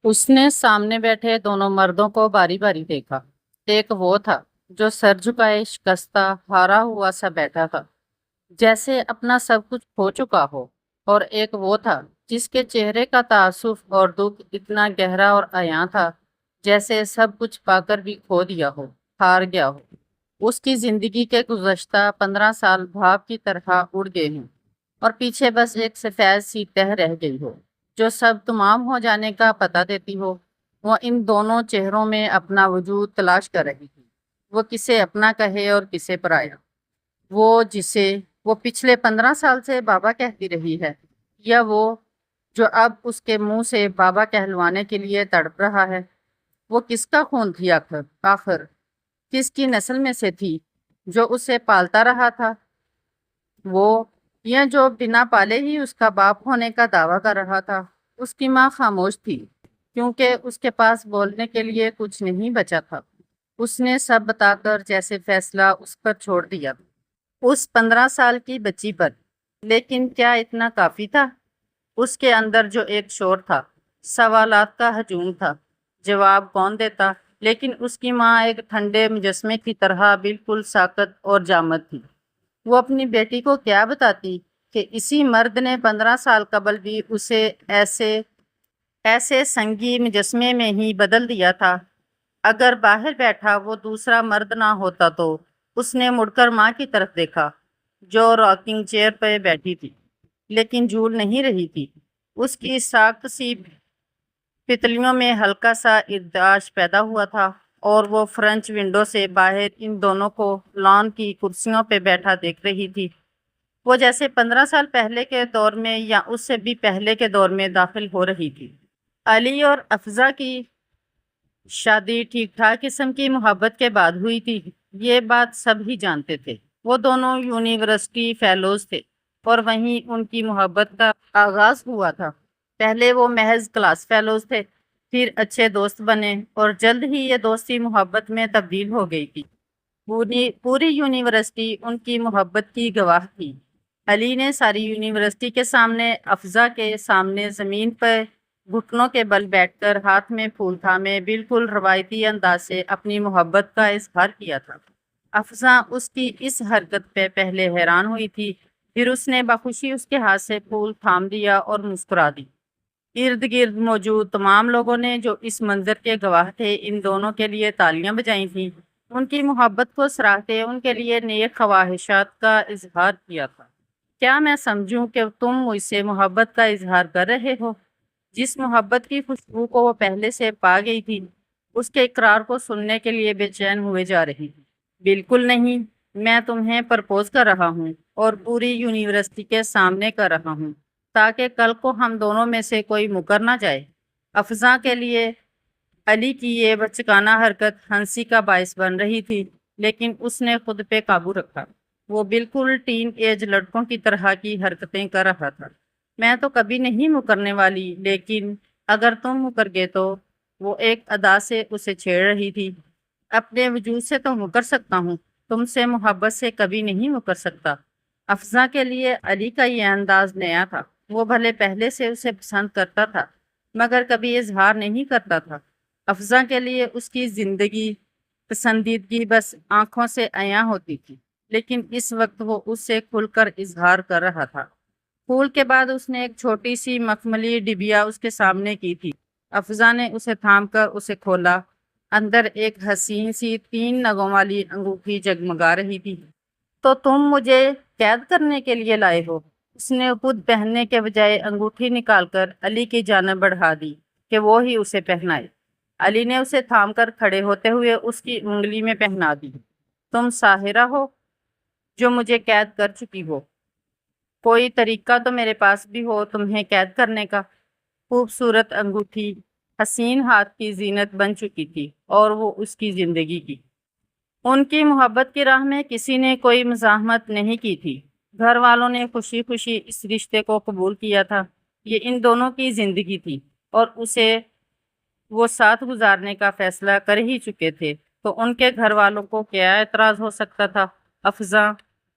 اس نے سامنے بیٹھے دونوں مردوں کو باری باری دیکھا۔ ایک وہ تھا جو سر جھکائے شکستہ ہارا ہوا سا بیٹھا تھا، جیسے اپنا سب کچھ کھو چکا ہو، اور ایک وہ تھا جس کے چہرے کا تعصف اور دکھ اتنا گہرا اور عیاں تھا، جیسے سب کچھ پا کر بھی کھو دیا ہو، ہار گیا ہو۔ اس کی زندگی کے گزشتہ 15 سال بھاپ کی طرح اڑ گئے ہیں، اور پیچھے بس ایک سفید سی تہ رہ گئی ہو جو سب تمام ہو جانے کا پتہ دیتی ہو۔ وہ ان دونوں چہروں میں اپنا وجود تلاش کر رہی تھی، وہ کسے اپنا کہے اور کسے پرایا، وہ جسے وہ پچھلے 15 سال سے بابا کہتی رہی ہے، یا وہ جو اب اس کے منہ سے بابا کہلوانے کے لیے تڑپ رہا ہے۔ وہ کس کا خون تھی آخر کس کی نسل میں سے تھی جو اسے پالتا رہا تھا؟ وہ یا جو بنا پالے ہی اس کا باپ ہونے کا دعویٰ کر رہا تھا؟ اس کی ماں خاموش تھی، کیونکہ اس کے پاس بولنے کے لیے کچھ نہیں بچا تھا۔ اس نے سب بتا کر جیسے فیصلہ اس پر چھوڑ دیا، اس 15 سال کی بچی پر۔ لیکن کیا اتنا کافی تھا؟ اس کے اندر جو ایک شور تھا، سوالات کا ہجوم تھا، جواب کون دیتا؟ لیکن اس کی ماں ایک ٹھنڈے مجسمے کی طرح بالکل ساکت اور جامد تھی۔ وہ اپنی بیٹی کو کیا بتاتی کہ اسی مرد نے 15 سال قبل بھی اسے ایسے سنگی مجسمے میں ہی بدل دیا تھا؟ اگر باہر بیٹھا وہ دوسرا مرد نہ ہوتا تو؟ اس نے مڑ کر ماں کی طرف دیکھا، جو راکنگ چیئر پہ بیٹھی تھی، لیکن جھول نہیں رہی تھی۔ اس کی ساکت سی پتلیوں میں ہلکا سا ارتعاش پیدا ہوا تھا، اور وہ فرنچ ونڈو سے باہر ان دونوں کو لان کی کرسیوں پہ بیٹھا دیکھ رہی تھی۔ وہ جیسے 15 سال پہلے کے دور میں یا اس سے بھی پہلے کے دور میں داخل ہو رہی تھی۔ علی اور افزا کی شادی ٹھیک ٹھاک قسم کی محبت کے بعد ہوئی تھی، یہ بات سب ہی جانتے تھے۔ وہ دونوں یونیورسٹی فیلوز تھے، اور وہیں ان کی محبت کا آغاز ہوا تھا۔ پہلے وہ محض کلاس فیلوز تھے، پھر اچھے دوست بنے، اور جلد ہی یہ دوستی محبت میں تبدیل ہو گئی تھی۔ پوری یونیورسٹی ان کی محبت کی گواہ تھی۔ علی نے ساری یونیورسٹی کے سامنے، افزا کے سامنے زمین پر گھٹنوں کے بل بیٹھ کر ہاتھ میں پھول تھامے بالکل روایتی انداز سے اپنی محبت کا اظہار کیا تھا۔ افزا اس کی اس حرکت پہ پہلے حیران ہوئی تھی، پھر اس نے بخوشی اس کے ہاتھ سے پھول تھام دیا اور مسکرا دی۔ ارد گرد موجود تمام لوگوں نے جو اس منظر کے گواہ تھے، ان دونوں کے لیے تالیاں بجائی تھیں، ان کی محبت کو سراہتے ان کے لیے نیک خواہشات کا اظہار کیا تھا۔ کیا میں سمجھوں کہ تم مجھ سے محبت کا اظہار کر رہے ہو؟ جس محبت کی خوشبو کو وہ پہلے سے پا گئی تھی، اس کے اقرار کو سننے کے لیے بے چین ہوئے جا رہی تھی۔ بالکل نہیں، میں تمہیں پرپوز کر رہا ہوں، اور پوری یونیورسٹی کے سامنے کر رہا ہوں، تاکہ کل کو ہم دونوں میں سے کوئی مکر نہ جائے۔ افزا کے لیے علی کی یہ بچکانہ حرکت ہنسی کا باعث بن رہی تھی، لیکن اس نے خود پہ قابو رکھا۔ وہ بالکل ٹین ایج لڑکوں کی طرح کی حرکتیں کر رہا تھا۔ میں تو کبھی نہیں مکرنے والی، لیکن اگر تم مکر گے تو؟ وہ ایک ادا سے اسے چھیڑ رہی تھی۔ اپنے وجود سے تو مکر سکتا ہوں، تم سے محبت سے کبھی نہیں مکر سکتا۔ افزا کے لیے علی کا یہ انداز نیا تھا۔ وہ بھلے پہلے سے اسے پسند کرتا تھا، مگر کبھی اظہار نہیں کرتا تھا۔ افزا کے لیے اس کی زندگی پسندیدگی بس آنکھوں سے عیاں ہوتی تھی، لیکن اس وقت وہ اس سے کھل کر اظہار کر رہا تھا۔ پھول کے بعد اس نے ایک چھوٹی سی مخملی ڈبیا اس کے سامنے کی تھی۔ افزا نے اسے تھام کر اسے کھولا۔ اندر ایک حسین سی 3 نگوں والی انگوٹھی جگمگا رہی تھی۔ تو تم مجھے قید کرنے کے لیے لائے ہو؟ اس نے خود پہننے کے بجائے انگوٹھی نکال کر علی کی جانب بڑھا دی کہ وہ ہی اسے پہنائے۔ علی نے اسے تھام کر کھڑے ہوتے ہوئے اس کی انگلی میں پہنا دی۔ تم ساحرہ ہو جو مجھے قید کر چکی ہو؟ کوئی طریقہ تو میرے پاس بھی ہو تمہیں قید کرنے کا۔ خوبصورت انگوٹھی حسین ہاتھ کی زینت بن چکی تھی، اور وہ اس کی زندگی کی۔ ان کی محبت کی راہ میں کسی نے کوئی مزاحمت نہیں کی تھی۔ گھر والوں نے خوشی خوشی اس رشتے کو قبول کیا تھا۔ یہ ان دونوں کی زندگی تھی، اور اسے وہ ساتھ گزارنے کا فیصلہ کر ہی چکے تھے، تو ان کے گھر والوں کو کیا اعتراض ہو سکتا تھا؟ افزا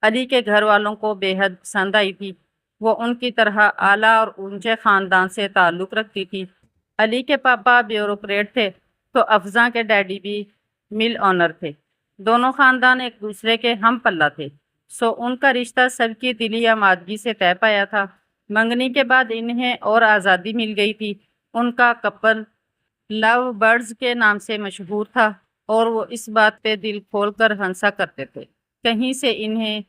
علی کے گھر والوں کو بے حد پسند آئی تھی۔ وہ ان کی طرح اعلیٰ اور اونچے خاندان سے تعلق رکھتی تھی۔ علی کے پاپا بیوروکریٹ تھے تو افزاں کے ڈیڈی بھی مل آنر تھے۔ دونوں خاندان ایک دوسرے کے ہم پلہ تھے، سو ان کا رشتہ سب کی دلی آمادگی سے طے پایا تھا۔ منگنی کے بعد انہیں اور آزادی مل گئی تھی۔ ان کا کپل لو برڈز کے نام سے مشہور تھا اور وہ اس بات پہ دل کھول کر ہنسا کرتے تھے۔ کہیں سے انہیں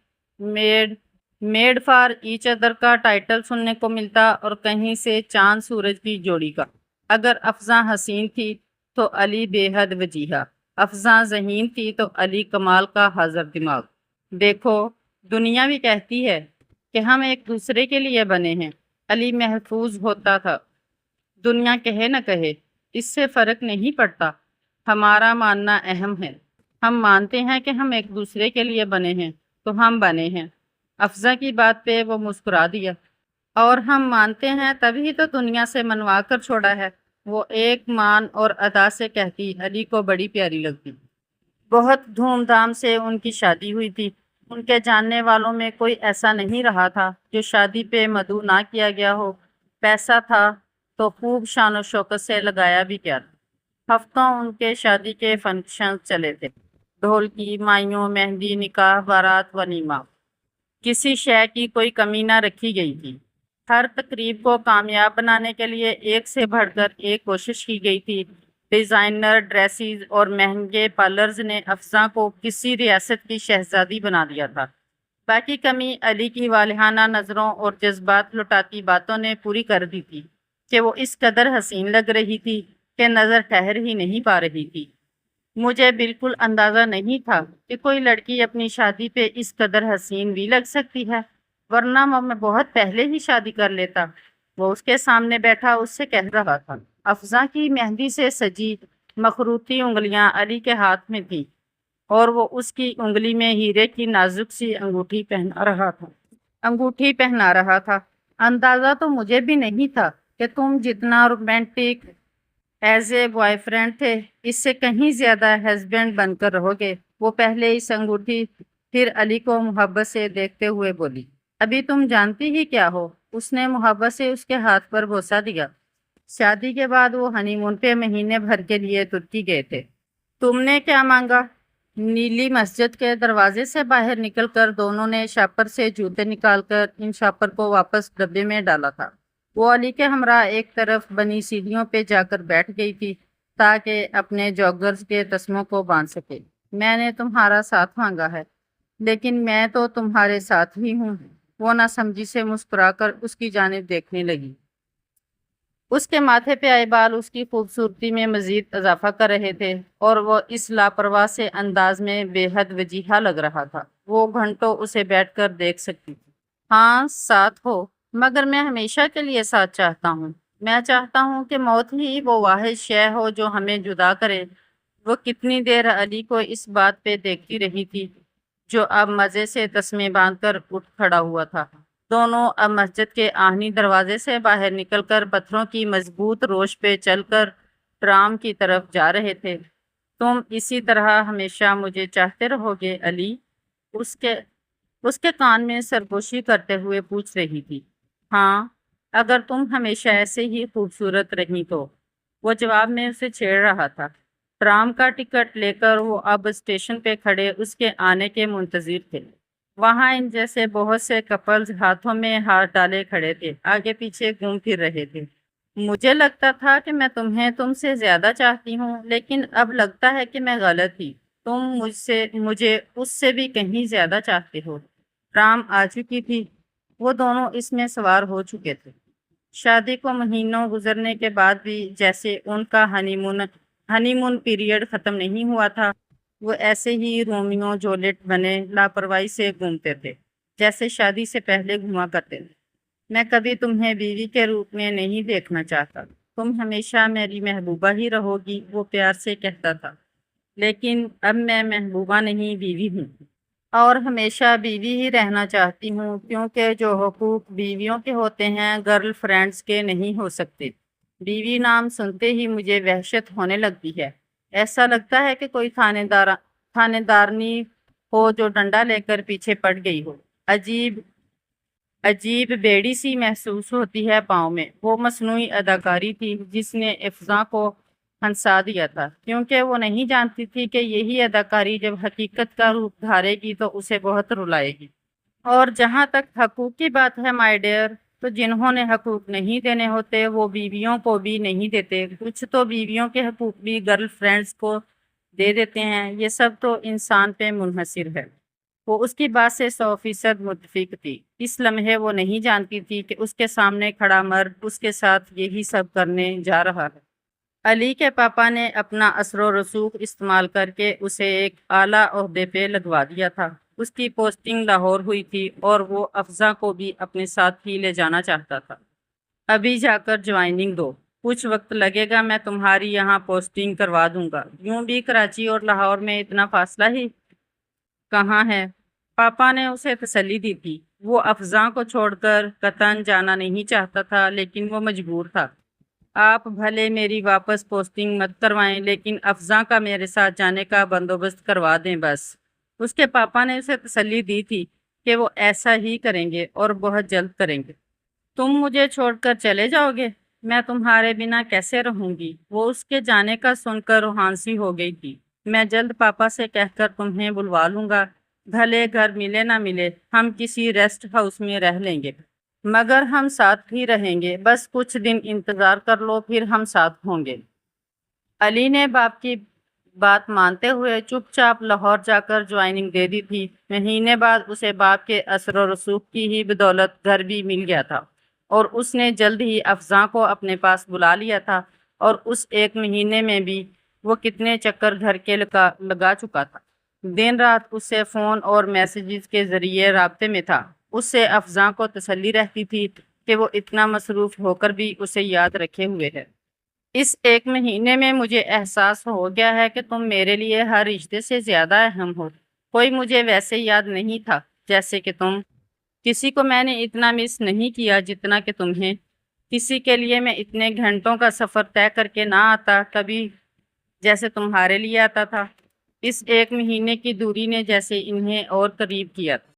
میڈ فار ایچ ادر کا ٹائٹل سننے کو ملتا اور کہیں سے چاند سورج کی جوڑی کا۔ اگر افزاں حسین تھی تو علی بے حد وجیحہ، افزاں ذہین تھی تو علی کمال کا حاضر دماغ۔ دیکھو، دنیا بھی کہتی ہے کہ ہم ایک دوسرے کے لیے بنے ہیں۔ علی محفوظ ہوتا تھا، دنیا کہے نہ کہے، اس سے فرق نہیں پڑتا۔ ہمارا ماننا اہم ہے۔ ہم مانتے ہیں کہ ہم ایک دوسرے کے لیے بنے ہیں تو ہم بنے ہیں۔ افزا کی بات پہ وہ مسکرا دیا۔ اور ہم مانتے ہیں تبھی تو دنیا سے منوا کر چھوڑا ہے، وہ ایک مان اور ادا سے کہتی علی کو بڑی پیاری لگتی۔ بہت دھوم دھام سے ان کی شادی ہوئی تھی۔ ان کے جاننے والوں میں کوئی ایسا نہیں رہا تھا جو شادی پہ مدعو نہ کیا گیا ہو۔ پیسہ تھا تو خوب شان و شوکت سے لگایا بھی کیا تھا۔ ہفتوں ان کے شادی کے فنکشن چلے تھے، ڈھولکی، مائیوں، مہندی، نکاح، بارات، ولیمہ، کسی شے کی کوئی کمی نہ رکھی گئی تھی۔ ہر تقریب کو کامیاب بنانے کے لیے ایک سے بڑھ کر ایک کوشش کی گئی تھی۔ ڈیزائنر ڈریسز اور مہنگے پارلرز نے افزاں کو کسی ریاست کی شہزادی بنا دیا تھا۔ باقی کمی علی کی والہانہ نظروں اور جذبات لٹاتی باتوں نے پوری کر دی تھی کہ وہ اس قدر حسین لگ رہی تھی کہ نظر ٹھہر ہی نہیں پا رہی تھی۔ مجھے بالکل اندازہ نہیں تھا کہ کوئی لڑکی اپنی شادی پہ اس قدر حسین بھی لگ سکتی ہے، ورنہ میں بہت پہلے ہی شادی کر لیتا۔ وہ اس کے سامنے بیٹھا اس سے کہہ رہا تھا۔ افزاں کی مہندی سے سجی مخروطی انگلیاں علی کے ہاتھ میں تھیں اور وہ اس کی انگلی میں ہیرے کی نازک سی انگوٹھی پہنا رہا تھا۔ اندازہ تو مجھے بھی نہیں تھا کہ تم جتنا romantic as a boy friend تھے، اس سے کہیں زیادہ ہسبینڈ بن کر رہو گے۔ وہ پہلے اس انگوٹھی پھر علی کو محبت سے دیکھتے ہوئے بولی۔ ابھی تم جانتی ہی کیا ہو؟ اس نے محبت سے اس کے ہاتھ پر بوسہ دیا۔ شادی کے بعد وہ ہنی مون پہ مہینے بھر کے لیے ترکی گئے تھے۔ تم نے کیا مانگا؟ نیلی مسجد کے دروازے سے باہر نکل کر دونوں نے شاپر سے جوتے نکال کر ان شاپر کو واپس ڈبے میں ڈالا تھا۔ وہ علی کے ہمراہ ایک طرف بنی سیڑھیوں پہ جا کر بیٹھ گئی تھی تاکہ اپنے جوگرز کے تسموں کو باندھ سکے۔ میں نے تمہارا ساتھ مانگا ہے، لیکن میں تو تمہارے ساتھ ہی ہوں۔ وہ نہ سمجھی سے مسکرا کر اس کی جانب دیکھنے لگی۔ اس کے ماتھے پہ آئے بال اس کی خوبصورتی میں مزید اضافہ کر رہے تھے اور وہ اس لاپرواہ سے انداز میں بے حد وجیحہ لگ رہا تھا۔ وہ گھنٹوں اسے بیٹھ کر دیکھ سکتی تھی۔ ہاں، ساتھ ہو، مگر میں ہمیشہ کے لیے ساتھ چاہتا ہوں۔ میں چاہتا ہوں کہ موت ہی وہ واحد شے ہو جو ہمیں جدا کرے۔ وہ کتنی دیر علی کو اس بات پہ دیکھتی رہی تھی، جو اب مزے سے تسمے باندھ کر اٹھ کھڑا ہوا تھا۔ دونوں اب مسجد کے آہنی دروازے سے باہر نکل کر پتھروں کی مضبوط روش پہ چل کر ٹرام کی طرف جا رہے تھے۔ تم اسی طرح ہمیشہ مجھے چاہتے رہو گے علی؟ اس کے کان میں سرگوشی کرتے ہوئے پوچھ رہی تھی۔ ہاں، اگر تم ہمیشہ ایسے ہی خوبصورت رہی تو، وہ جواب میں اسے چھیڑ رہا تھا۔ ٹرام کا ٹکٹ لے کر وہ اب اسٹیشن پہ کھڑے اس کے آنے کے منتظر تھے۔ وہاں ان جیسے بہت سے کپلز ہاتھوں میں ہاتھ ڈالے کھڑے تھے، آگے پیچھے گھوم پھر رہے تھے۔ مجھے لگتا تھا کہ میں تمہیں تم سے زیادہ چاہتی ہوں، لیکن اب لگتا ہے کہ میں غلط تھی۔ تم مجھے اس سے بھی کہیں زیادہ چاہتے ہو۔ ٹرام آ چکی تھی، وہ دونوں اس میں سوار ہو چکے تھے۔ شادی کو مہینوں گزرنے کے بعد بھی جیسے ان کا ہنی مون پیریڈ ختم نہیں ہوا تھا، وہ ایسے ہی رومیو جولیٹ بنے لاپرواہی سے گھومتے تھے جیسے شادی سے پہلے گھوما کرتے تھے۔ میں کبھی تمہیں بیوی کے روپ میں نہیں دیکھنا چاہتا، تم ہمیشہ میری محبوبہ ہی رہو گی، وہ پیار سے کہتا تھا۔ لیکن اب میں محبوبہ نہیں، بیوی ہوں، اور ہمیشہ بیوی ہی رہنا چاہتی ہوں، کیونکہ جو حقوق بیویوں کے ہوتے ہیں گرل فرینڈز کے نہیں ہو سکتے۔ بیوی نام سنتے ہی مجھے وحشت ہونے لگتی ہے۔ ایسا لگتا ہے کہ کوئی تھانے دارنی ہو جو ڈنڈا لے کر پیچھے پڑ گئی ہو۔ عجیب بیڑی سی محسوس ہوتی ہے پاؤں میں۔ وہ مصنوعی اداکاری تھی جس نے افزاں کو ہنسا دیا تھا، کیونکہ وہ نہیں جانتی تھی کہ یہی اداکاری جب حقیقت کا روپ دھارے گی تو اسے بہت رلائے گی۔ اور جہاں تک حقوق کی بات ہے مائی ڈیئر، تو جنہوں نے حقوق نہیں دینے ہوتے وہ بیویوں کو بھی نہیں دیتے۔ کچھ تو بیویوں کے حقوق بھی گرل فرینڈز کو دے دیتے ہیں۔ یہ سب تو انسان پہ منحصر ہے۔ وہ اس کی بات سے 100% متفق تھی۔ اس لمحے وہ نہیں جانتی تھی کہ اس کے سامنے کھڑا مرد اس کے ساتھ یہی سب کرنے جا رہا ہے۔ علی کے پاپا نے اپنا اثر و رسوخ استعمال کر کے اسے ایک اعلیٰ عہدے پہ لگوا دیا تھا۔ اس کی پوسٹنگ لاہور ہوئی تھی اور وہ افزاں کو بھی اپنے ساتھ ہی لے جانا چاہتا تھا۔ ابھی جا کر جوائننگ دو، کچھ وقت لگے گا، میں تمہاری یہاں پوسٹنگ کروا دوں گا۔ یوں بھی کراچی اور لاہور میں اتنا فاصلہ ہی کہاں ہے؟ پاپا نے اسے تسلی دی تھی۔ وہ افزاں کو چھوڑ کر قطعاً جانا نہیں چاہتا تھا، لیکن وہ مجبور تھا۔ آپ بھلے میری واپس پوسٹنگ مت کروائیں، لیکن افزاں کا میرے ساتھ جانے کا بندوبست کروا دیں بس۔ اس کے پاپا نے اسے تسلی دی تھی کہ وہ ایسا ہی کریں گے اور بہت جلد کریں گے۔ تم مجھے چھوڑ کر چلے جاؤ گے؟ میں تمہارے بنا کیسے رہوں گی؟ وہ اس کے جانے کا سن کر روحان سی ہو گئی تھی۔ میں جلد پاپا سے کہہ کر تمہیں بلوا لوں گا، بھلے گھر ملے نہ ملے، ہم کسی ریسٹ ہاؤس میں رہ لیں گے، مگر ہم ساتھ ہی رہیں گے۔ بس کچھ دن انتظار کر لو، پھر ہم ساتھ ہوں گے۔ علی نے باپ کی بات مانتے ہوئے چپ چاپ لاہور جا کر جوائننگ دے دی تھی۔ مہینے بعد اسے باپ کے اثر و رسوخ کی ہی بدولت گھر بھی مل گیا تھا اور اس نے جلد ہی افزاں کو اپنے پاس بلا لیا تھا، اور اس ایک مہینے میں بھی وہ کتنے چکر گھر کے لگا چکا تھا۔ دن رات اس سے فون اور میسیجز کے ذریعے رابطے میں تھا۔ اس سے افزاں کو تسلی رہتی تھی کہ وہ اتنا مصروف ہو کر بھی اسے یاد رکھے ہوئے ہے۔ اس ایک مہینے میں مجھے احساس ہو گیا ہے کہ تم میرے لیے ہر رشتے سے زیادہ اہم ہو۔ کوئی مجھے ویسے یاد نہیں تھا جیسے کہ تم۔ کسی کو میں نے اتنا مس نہیں کیا جتنا کہ تمہیں۔ کسی کے لیے میں اتنے گھنٹوں کا سفر طے کر کے نہ آتا کبھی جیسے تمہارے لیے آتا تھا۔ اس ایک مہینے کی دوری نے جیسے انہیں اور قریب کیا تھا۔